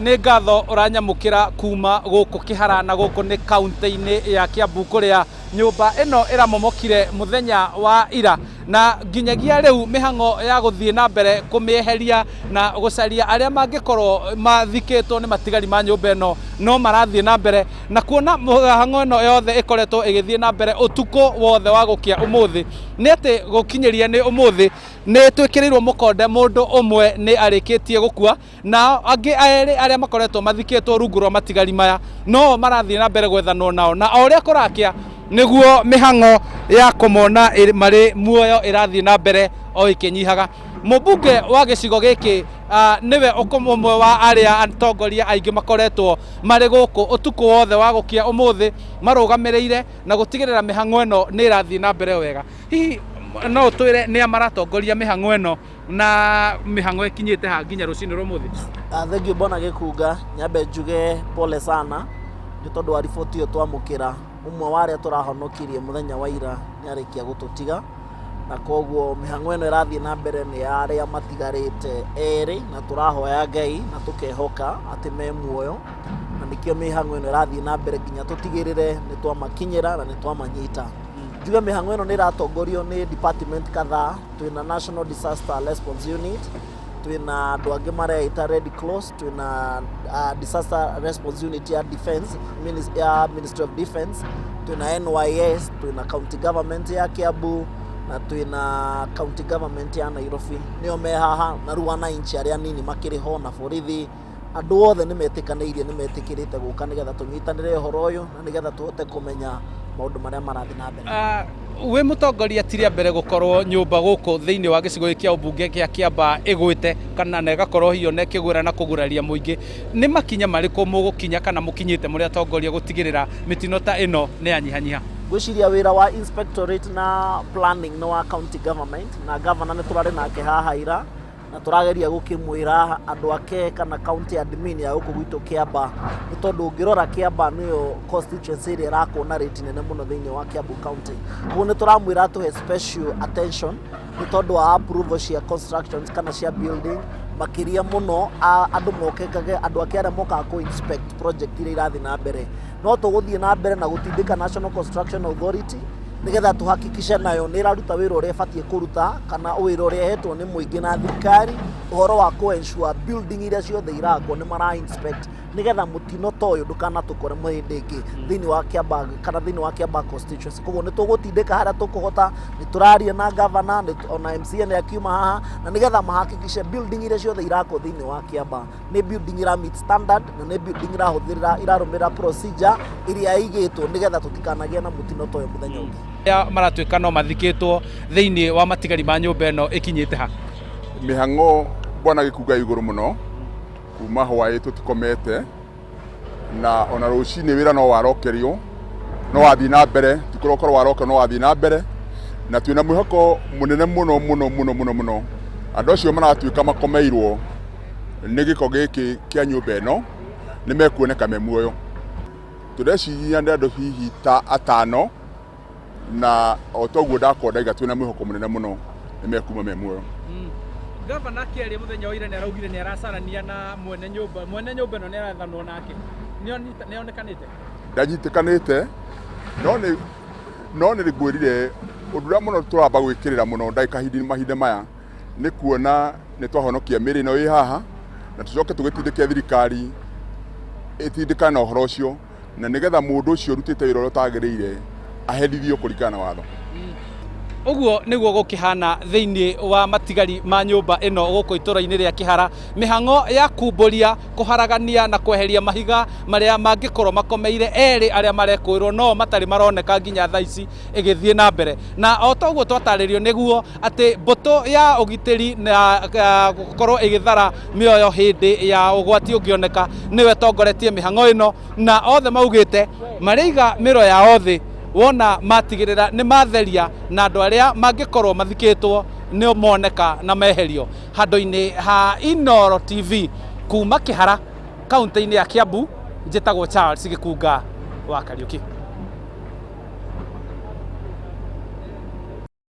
nĩ ngatho ũranyamũkĩra kuma gũkũ Kĩhara na gũkũ nĩ kaunti-inĩ ya Kiambu kũrĩa nyũmba ĩno ĩramomokire mũthenya wa ira na nginyagia rĩu mĩhang'o ya gũthiĩ na mbere kũmĩeheria na gũcaria arĩa mangĩkorwo mathikĩtwo nĩ matigari ma nyũmba ĩno no marathiĩ na mbere na kuona mĩhang'o ĩno yothe ĩkoretwo ĩgĩthiĩ na mbere ũtukũ wothe wa gũkĩa ũmũthĩ nĩ atĩ gũkinyĩria nĩ ũmũthĩ nĩ twĩkĩrĩirwo mũkonde mũndũ ũmwe nĩ arĩkĩtie gũkua na angĩ erĩ arĩa makoretwo mathikĩtwo rungu rwa matigari maya no marathiĩ na mbere gwethanwo nao na o ũrĩa kũrakĩa nĩguo mĩhang'o ya kũmona marĩ muoyo ĩrathiĩ na mbere o ĩkĩnyihaga. Mũmbunge wa gĩcigo gĩkĩ nĩwe ũmwe wa arĩa atongoria aingĩ makoretwo marĩ gũkũ ũtukũ wothe wa gũkĩa ũmũthĩ marũgamĩrĩire na gũtigĩrĩra mĩhang'o ĩno nĩ ĩrathiĩ na mbere wega. Hihi no twĩre nĩ maratongoria mĩhang'o ĩno na mĩhang'o ĩkinyĩte ha nginya rũcinĩ rwa ũmũthĩ? Thengiũ mbona gĩkunga nyambe njuge pole sana nĩ tondũ wa riboti ĩyo twamũkĩra umwe wa arĩa tũrahonokirie mũthenya wa ira nĩ arĩkia gũtũtiga na koguo mĩhang'o ĩno ĩrathiĩ na mbere nĩ arĩa matigarĩte erĩ na tũrahoya Ngai na tũkehoka atĩ me muoyo na nĩkĩo mĩhang'o ĩno ĩrathiĩ na mbere nginya tũtigĩrĩre nĩ twamakinyĩra na nĩ twamanyita. Njuge mĩhang'o ĩno nĩ ĩratongorio nĩ department kadhaa. Twĩna National Disaster Response Unit, twĩna andũ angĩ mareita Red Cross, twĩna Disaster Response Unit ya Defense, Ministry of Defense, twĩna NYS, twĩna County Government ya Kiambu na twĩna County Government ya Nairobi. Nĩo me haha na rĩu wananchi arĩa nini makĩrĩ ho na borithi andũ othe nĩ metĩkanĩirie nĩ metĩkĩrĩte gũka nĩgetha tũnyitanĩre ũhoro ũyũ na nĩgetha tũhote kũmenya maũndũ marĩa marathiĩ na mbere. Wĩ mũtongoria ti rĩa mbere gũkorwo nyũmba gũkũ thĩinĩ wa gĩcigo kĩa ũmbunge kĩa Kiambaa ĩgwĩte kana na ĩgakorwo hiyo na ĩkĩgũra na kũguraria mũingĩ. Nĩ makinya marĩkũ mũgũkinya kana mũkinyĩte mũrĩ atongoria gũtigĩrĩra mĩtino ta ĩno nĩ yanyihanyiha? Gwĩciria wĩra wa inspectorate na planning no wa county government na governor nĩ tũrarĩ nake haha ira na tũrageria gũkĩmwĩra andũ ake kana county admin ya gũkũ gwitũ Kiambaa nĩ tondũ ũngĩrora Kiambaa nĩyo constituency ĩrĩa ĩrakwo na rate nene mũno thĩinĩ wa Kiambu county. Ũguo nĩ tũramwĩra atũhe special attention nĩ tondũ wa approval cia constructions kana cia building makĩria mũno andũ mokekage andũ ake arĩa mokaga kũ inspect project iria irathiĩ na mbere. No tũgũthiĩ na mbere na gũtindĩka National Construction Authority nĩgetha tũhakikishe nayo nĩ ĩraruta wĩra ũrĩa ĩbatiĩ kũruta kana wĩra ũrĩa hetwo nĩ mũingĩ na thirikari ũhoro wa kũ-ensure building iria ciothe irakwo nĩ mara inspect nĩgetha mũtino ta ũyũ ndũkanatũkore hĩndĩ ĩngĩ thĩinĩ wa Kiambaa kana thĩinĩ wa Kiambaa constituency. Koguo nĩ tũgũtindĩka harĩa tũkũhota, nĩ tũraria na governor ona MCA nĩ akiuma haha na nĩgetha mahakikishe building iria ciothe irakwo thĩinĩ wa Kiambaa nĩ building ira meet standard na nĩ building irarũmĩrĩra procedure iria igĩtwo nĩgetha tũtikanagĩe na mũtino ta ũyũ mũthenya ũngĩ. Maratuĩka no mathikĩtwo thĩinĩ wa matigari ma nyũmba ĩno ĩkinyĩte ha? Mĩhang'o mbona gĩkunga igũrũ mũno kuma hwaĩ tũtikomete na ona rũcinĩ wĩra no warokerio no wathiĩ na mbere tikũrokorwo warokerio no wathiĩ na mbere na twĩna mwĩhoko mũnene mũno mũno mũno mũno mũno andũ acio maratuĩka makomeirwo nĩ gĩko gĩkĩ kĩa nyũmba ĩno nĩ mekuoneka me muoyo. Tũreciria nĩ andũ hihi ta atano na o toguo ndakondaiga twĩna mwĩhoko mũnene mũno nĩ mekuma me muoyo. Gavana kĩaria mũthenya wa ira nĩ araugire nĩ aracarania na mwene nyũmba ĩno nĩ arathanwo nake nĩ onekanĩte? Ndanyitĩkanĩte no nĩ ngwĩrire ũndũ ũrĩa mũno tũramba gwĩkĩrĩra mũno ndagĩka mahinda maya nĩ kuona nĩ twahonokia mĩrĩ ĩno ĩ haha na tũcoke tũgĩtindĩke thirikari ĩtindĩkane na ũhoro ũcio na nĩgetha mũndũ ũcio ũrutĩte wĩra ũrĩa ũtagĩrĩire aherithio kũringana na watho. Ũguo nĩguo gũkĩhana thĩinĩ wa matigari ma nyũmba ĩno gũkũ itũra-inĩ rĩa Kĩhara. Mĩhang'o ya kumbũria, kũharagania na kweheria mahiga marĩa mangĩkorwo makomeire erĩ arĩa marekũĩrwo no matarĩ maroneka nginya thaa ici ĩgĩthiĩ na mbere. Na o toguo twatarĩrio nĩguo atĩ mbũtũ ya ũgitĩri na gũkorwo ĩgĩthara mĩoyo hĩndĩ ya ũgwati ũngĩoneka nĩwe tongoretie mĩhang'o ĩno na othe maugĩte marĩiga mĩro yao thĩ wona matigĩrĩra nĩ matheria na andũ arĩa mangĩkorwo mathikĩtwo nĩ moneka na meherio. Handũ-inĩ ha Inooro TV kuma Kĩhara kaunti-inĩ ya Kiambu, njĩtagwo Charles Gĩkunga wa Kariũki.